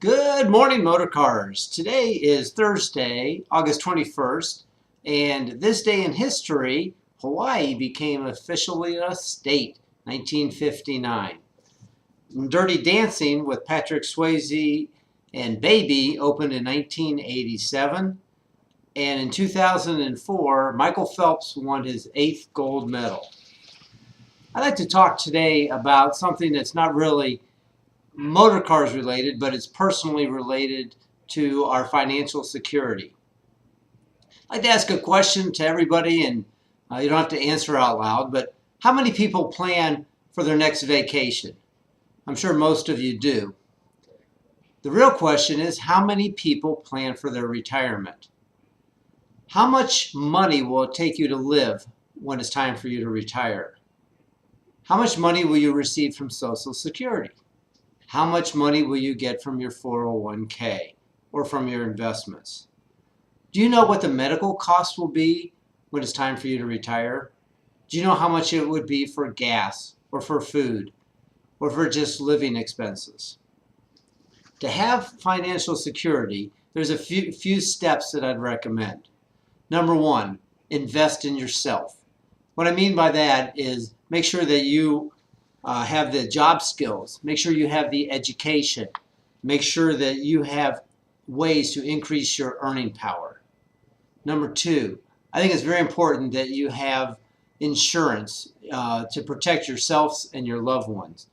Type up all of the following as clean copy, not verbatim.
Good morning, motorcars. Today is Thursday, August 21st, and this day in history, Hawaii became officially a state, 1959. Dirty Dancing with Patrick Swayze and Baby opened in 1987, and in 2004, Michael Phelps won his 8th gold medal. I'd like to talk today about something that's not really motor cars related, but it's personally related to our financial security. I'd like to ask a question to everybody, and you don't have to answer out loud, but how many people plan for their next vacation? I'm sure most of you do. The real question is, how many people plan for their retirement? How much money will it take you to live when it's time for you to retire? How much money will you receive from Social Security? How much money will you get from your 401k or from your investments? Do you know what the medical cost will be when it's time for you to retire? Do you know how much it would be for gas or for food or for just living expenses? To have financial security, there's a few steps that I'd recommend. Number one, invest in yourself. What I mean by that is make sure that you have the job skills, make sure you have the education, make sure that you have ways to increase your earning power. Number two, I think it's very important that you have insurance to protect yourselves and your loved ones.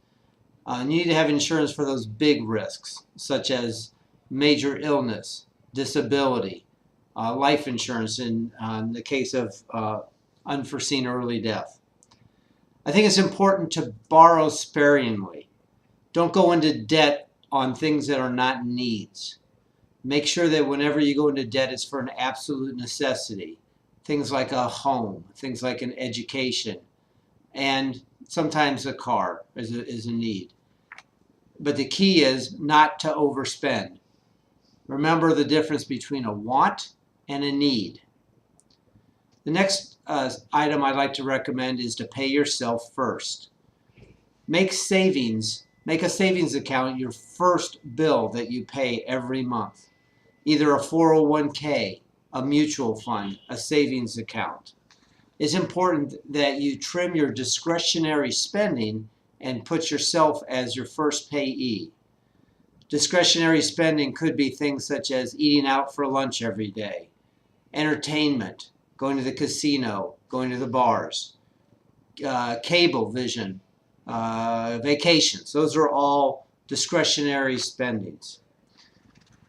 You need to have insurance for those big risks, such as major illness, disability, life insurance in the case of unforeseen early death. I think it's important to borrow sparingly. Don't go into debt on things that are not needs. Make sure that whenever you go into debt, it's for an absolute necessity. Things like a home, things like an education, and sometimes a car is a need. But the key is not to overspend. Remember the difference between a want and a need. The next item I'd like to recommend is to pay yourself first. Make a savings account your first bill that you pay every month. Either a 401k, a mutual fund, a savings account. It's important that you trim your discretionary spending and put yourself as your first payee. Discretionary spending could be things such as eating out for lunch every day, entertainment, going to the casino, going to the bars, cable vision, vacations. Those are all discretionary spendings.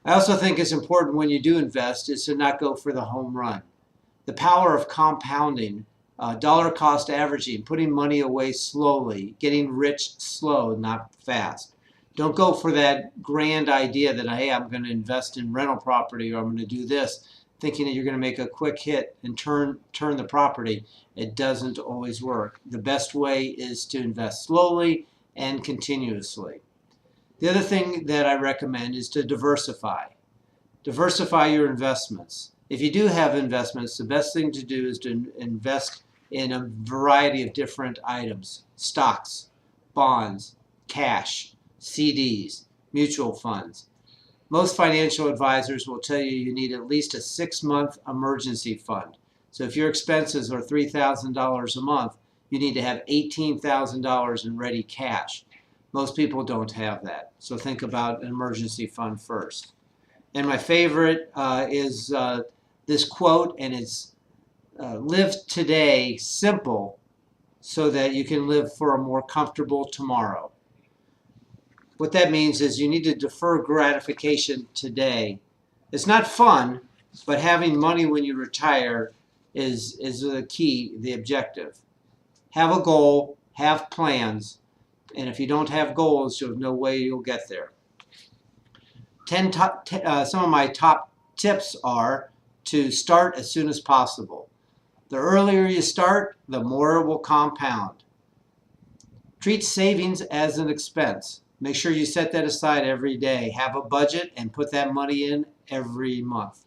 I also think it's important when you do invest is to not go for the home run. The power of compounding, dollar cost averaging, putting money away slowly, getting rich slow, not fast. Don't go for that grand idea that, hey, I'm going to invest in rental property or I'm going to do this, thinking that you're going to make a quick hit and turn the property. It doesn't always work. The best way is to invest slowly and continuously. The other thing that I recommend is to diversify. Diversify your investments. If you do have investments, the best thing to do is to invest in a variety of different items: stocks, bonds, cash, CDs, mutual funds. Most financial advisors will tell you need at least a 6-month emergency fund. So if your expenses are $3,000 a month, you need to have $18,000 in ready cash. Most people don't have that. So think about an emergency fund first. And my favorite is this quote, and it's live today simple so that you can live for a more comfortable tomorrow. What that means is you need to defer gratification today. It's not fun, but having money when you retire is the key, the objective. Have a goal, have plans, and if you don't have goals, there's no way you'll get there. Some of my top tips are to start as soon as possible. The earlier you start, the more it will compound. Treat savings as an expense. Make sure you set that aside every day. Have a budget and put that money in every month.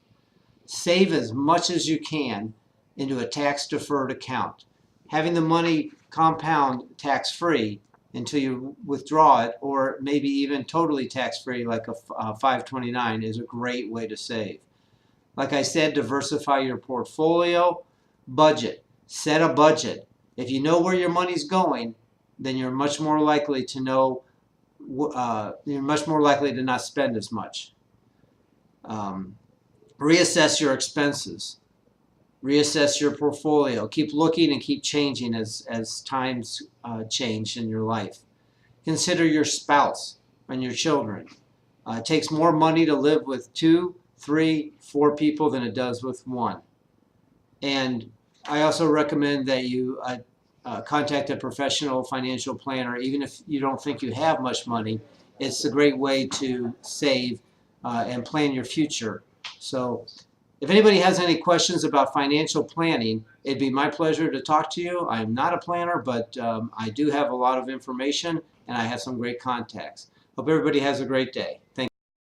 Save as much as you can into a tax-deferred account. Having the money compound tax-free until you withdraw it, or maybe even totally tax-free like a 529 is a great way to save. Like I said, diversify your portfolio, budget, set a budget. If you know where your money's going, then you're much more likely to know, you're much more likely to not spend as much. Reassess your expenses. Reassess your portfolio. Keep looking and keep changing as times change in your life. Consider your spouse and your children. It takes more money to live with 2, 3, 4 people than it does with one. And I also recommend that you contact a professional financial planner, even if you don't think you have much money. It's a great way to save and plan your future. So if anybody has any questions about financial planning, it'd be my pleasure to talk to you. I'm not a planner, but I do have a lot of information, and I have some great contacts. Hope everybody has a great day.